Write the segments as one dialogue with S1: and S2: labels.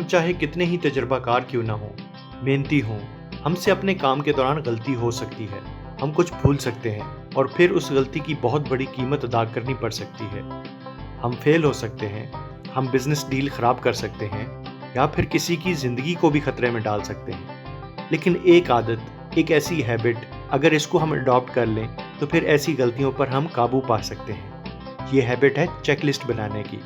S1: चाहे कितने ही तजुर्बाकार क्यों ना हो, मेहनती हों, हमसे अपने काम के दौरान गलती हो सकती है। हम कुछ भूल सकते हैं और फिर उस गलती की बहुत बड़ी कीमत अदा करनी पड़ सकती है। हम फेल हो सकते हैं, हम बिजनेस डील खराब कर सकते हैं या फिर किसी की जिंदगी को भी खतरे में डाल सकते हैं। लेकिन एक आदत, एक ऐसी हैबिट, अगर इसको हम अडॉप्ट कर लें तो फिर ऐसी गलतियों पर हम काबू पा सकते हैं। ये हैबिट है चेकलिस्ट बनाने की।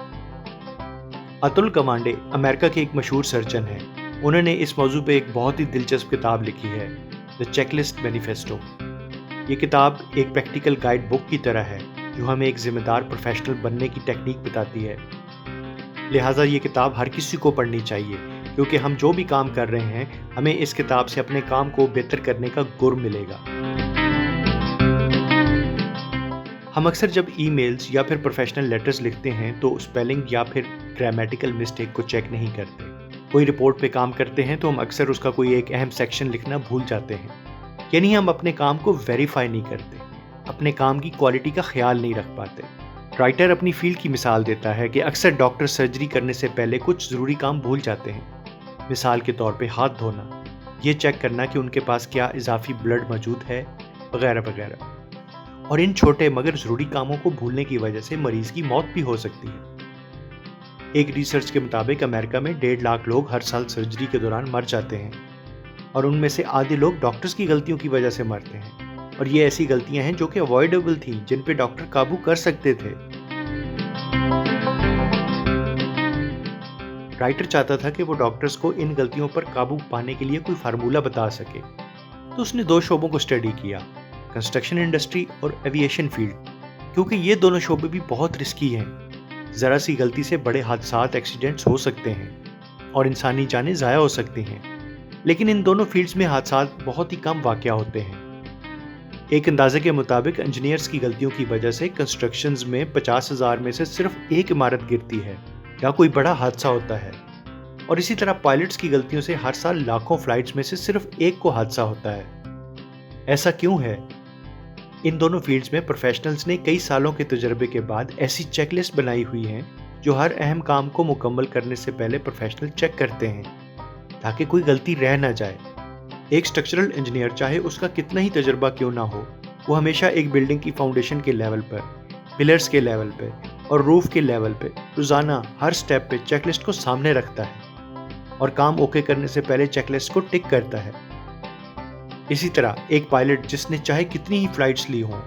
S1: अतुल गवांडे अमेरिका के एक मशहूर सर्जन हैं। उन्होंने इस मौजू पे एक बहुत ही दिलचस्प किताब लिखी है, द चेकलिस्ट मैनिफेस्टो। ये किताब एक प्रैक्टिकल गाइड बुक की तरह है जो हमें एक जिम्मेदार प्रोफेशनल बनने की टेक्निक बताती है। लिहाजा ये किताब हर किसी को पढ़नी चाहिए, क्योंकि हम जो भी काम कर रहे हैं हमें इस किताब से अपने काम को बेहतर करने का गुर मिलेगा। हम अक्सर जब ईमेल्स या फिर प्रोफेशनल लेटर्स लिखते हैं तो स्पेलिंग या फिर ग्रामेटिकल मिस्टेक को चेक नहीं करते। कोई रिपोर्ट पे काम करते हैं तो हम अक्सर उसका कोई एक अहम सेक्शन लिखना भूल जाते हैं, यानी हम अपने काम को वेरीफाई नहीं करते, अपने काम की क्वालिटी का ख्याल नहीं रख पाते। राइटर अपनी फील्ड की मिसाल देता है कि अक्सर डॉक्टर सर्जरी करने से पहले कुछ ज़रूरी काम भूल जाते हैं। मिसाल के तौर पे हाथ धोना, ये चेक करना कि उनके पास क्या इजाफी ब्लड मौजूद है, वगैरह वगैरह। और इन छोटे मगर ज़रूरी कामों को भूलने की वजह से मरीज की मौत भी हो सकती है। एक रिसर्च के मुताबिक अमेरिका में 1.5 लाख लोग हर साल सर्जरी के दौरान मर जाते हैं और उनमें से आधे लोग डॉक्टर्स की गलतियों की वजह से मरते हैं। और ये ऐसी गलतियां हैं जो कि अवॉइडेबल थी, जिन पे डॉक्टर काबू कर सकते थे। राइटर चाहता था कि वो डॉक्टर्स को इन गलतियों पर काबू पाने के लिए कोई फार्मूला बता सके, तो उसने 2 शोबों को स्टडी किया, कंस्ट्रक्शन इंडस्ट्री और एविएशन फील्ड, क्योंकि ये दोनों शोबे भी बहुत रिस्की हैं। ज़रा सी गलती से बड़े हादसात, एक्सीडेंट्स हो सकते हैं और इंसानी जानें ज़ाया हो सकती हैं। लेकिन इन दोनों फील्ड्स में हादसात बहुत ही कम वाक़या होते हैं। एक अंदाजे के मुताबिक इंजीनियर्स की गलतियों की वजह से कंस्ट्रक्शंस में 50,000 में से सिर्फ एक इमारत गिरती है या कोई बड़ा हादसा होता है। और इसी तरह पायलट्स की गलतियों से हर साल लाखों फ्लाइट्स में से सिर्फ एक को हादसा होता है। ऐसा क्यों है? इन दोनों फील्ड्स में प्रोफेशनल्स ने कई सालों के तजुर्बे के बाद ऐसी चेकलिस्ट बनाई हुई हैं जो हर अहम काम को मुकम्मल करने से पहले प्रोफेशनल चेक करते हैं, ताकि कोई गलती रह ना जाए। एक स्ट्रक्चरल इंजीनियर, चाहे उसका कितना ही तजुर्बा क्यों ना हो, वो हमेशा एक बिल्डिंग की फाउंडेशन के लेवल पर, पिलर्स के लेवल पे और रूफ के लेवल पे रोजाना हर स्टेप पे चेकलिस्ट को सामने रखता है और काम ओके करने से पहले चेकलिस्ट को टिक करता है। इसी तरह एक पायलट, जिसने चाहे कितनी ही फ्लाइट्स ली हों,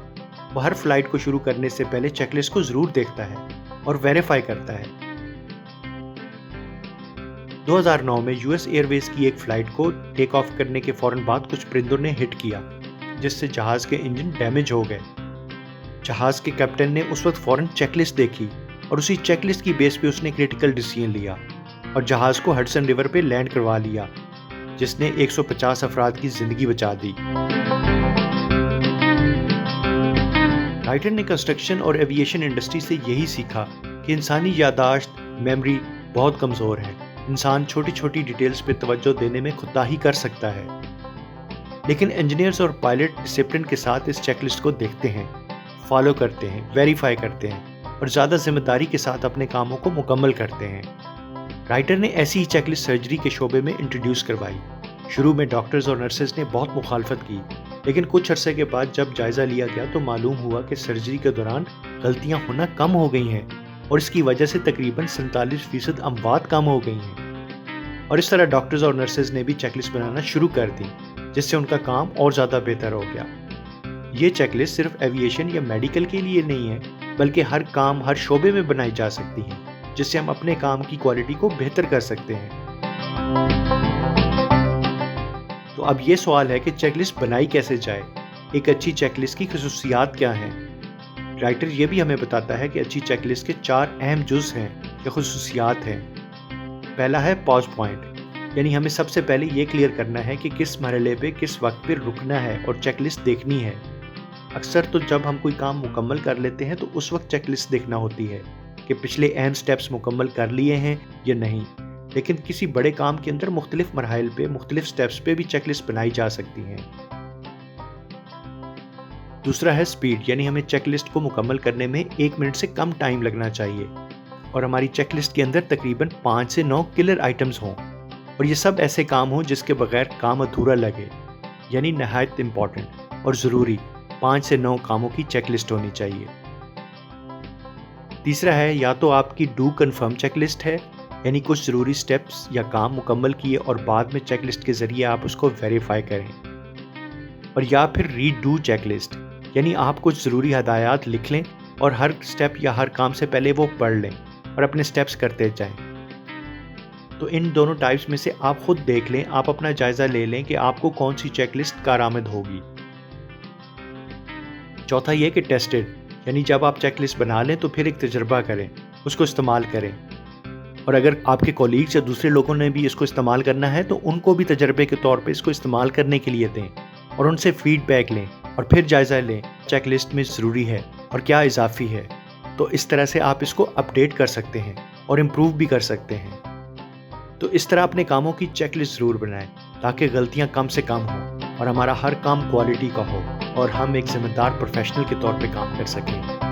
S1: वह हर फ्लाइट को शुरू करने से पहले चेकलिस्ट को जरूर देखता है और वेरीफाई करता है। 2009 में यूएस एयरवेज की एक फ्लाइट को टेक ऑफ करने के फौरन बाद कुछ परिंदों ने हिट किया, जिससे जहाज के इंजन डैमेज हो गए। जहाज के कैप्टन ने उस वक्त फौरन चेकलिस्ट देखी और उसी चेकलिस्ट की बेस पे उसने क्रिटिकल डिसीजन लिया और जहाज को हडसन रिवर पे लैंड करवा लिया, जिसने 150 अफराद की जिंदगी बचा दी। राइटर ने कंस्ट्रक्शन और एविएशन इंडस्ट्री से यही सीखा कि इंसानी यादाश्त, मेमोरी बहुत कमजोर है। इंसान छोटी छोटी डिटेल्स पे तवज्जो देने में कोताही कर सकता है। लेकिन इंजीनियर्स और पायलट डिसिप्लिन के साथ इस चेकलिस्ट को देखते हैं, फॉलो करते हैं, वेरीफाई करते हैं और ज़्यादा जिम्मेदारी के साथ अपने कामों को मुकम्मल करते हैं। राइटर ने ऐसी ही चेकलिस्ट सर्जरी के शोबे में इंट्रोड्यूस करवाई। शुरू में डॉक्टर्स और नर्सेज ने बहुत मुखालफत की, लेकिन कुछ अरसे के बाद जब जायजा लिया गया तो मालूम हुआ कि सर्जरी के दौरान गलतियां होना कम हो गई हैं और इसकी वजह से तकरीबन 47% अमवात कम हो गई हैं। और इस तरह डॉक्टर्स और नर्सेज ने भी चेकलिस्ट बनाना शुरू कर दी, जिससे उनका काम और ज़्यादा बेहतर हो गया। ये चेकलिस्ट सिर्फ एविएशन या मेडिकल के लिए नहीं है, बल्कि हर काम, हर शोबे में बनाई जा सकती है, जिससे हम अपने काम की क्वालिटी को बेहतर कर सकते हैं। तो अब ये सवाल है कि चेकलिस्ट बनाई कैसे जाए? एक अच्छी चेकलिस्ट की खसूसियात क्या हैं? राइटर ये भी हमें बताता है कि अच्छी चेकलिस्ट के 4 अहम जुज़ हैं या खसूसियात हैं। पहला है पॉज पॉइंट, यानी हमें सबसे पहले ये क्लियर करना है कि किस मरहले पे किस वक्त पे रुकना है और चेकलिस्ट देखनी है। अक्सर तो जब हम कोई काम मुकम्मल कर लेते हैं तो उस वक्त चेकलिस्ट देखना होती है कि पिछले अहम स्टेप्स मुकम्मल कर लिए हैं या नहीं। लेकिन किसी बड़े काम के अंदर मुख्तलिफ मरहल पे, मुख्तलिफ स्टेप्स पे भी चेकलिस्ट बनाई जा सकती हैं। दूसरा है स्पीड, यानी हमें चेकलिस्ट को मुकम्मल करने में 1 मिनट से कम टाइम लगना चाहिए। और हमारी चेकलिस्ट के अंदर तकरीबन 5 से 9 किलर आइटम्स हों और ये सब ऐसे काम हों जिसके बगैर काम अधूरा लगे, यानी नहायत इम्पॉर्टेंट और ज़रूरी 5 से 9 कामों की चेकलिस्ट होनी चाहिए। तीसरा है, या तो आपकी डू कन्फर्म चेकलिस्ट है, यानी कुछ ज़रूरी स्टेप्स या काम मुकम्मल किए और बाद में चेकलिस्ट के ज़रिए आप उसको वेरीफाई करें, और या फिर रीड डू चेकलिस्ट, यानी आप कुछ ज़रूरी हदायत लिख लें और हर स्टेप या हर काम से पहले वो पढ़ लें और अपने स्टेप्स करते जाएं। तो इन दोनों टाइप्स में से आप खुद देख लें, आप अपना जायज़ा ले लें कि आपको कौन सी चेकलिस्ट कारआमद होगी। चौथा ये कि टेस्टेड, यानी जब आप चेकलिस्ट बना लें तो फिर एक तजर्बा करें, उसको इस्तेमाल करें, और अगर आपके कॉलीग्स या दूसरे लोगों ने भी इसको इस्तेमाल करना है तो उनको भी तजर्बे के तौर पे इसको इस्तेमाल करने के लिए दें और उनसे फीडबैक लें और फिर जायज़ा लें चेकलिस्ट में ज़रूरी है और क्या इजाफी है। तो इस तरह से आप इसको अपडेट कर सकते हैं और इम्प्रूव भी कर सकते हैं। तो इस तरह अपने कामों की चेकलिस्ट ज़रूर बनाएं ताकि गलतियां कम से कम हों और हमारा हर काम क्वालिटी का हो और हम एक जिम्मेदार प्रोफेशनल के तौर पे काम कर सकें।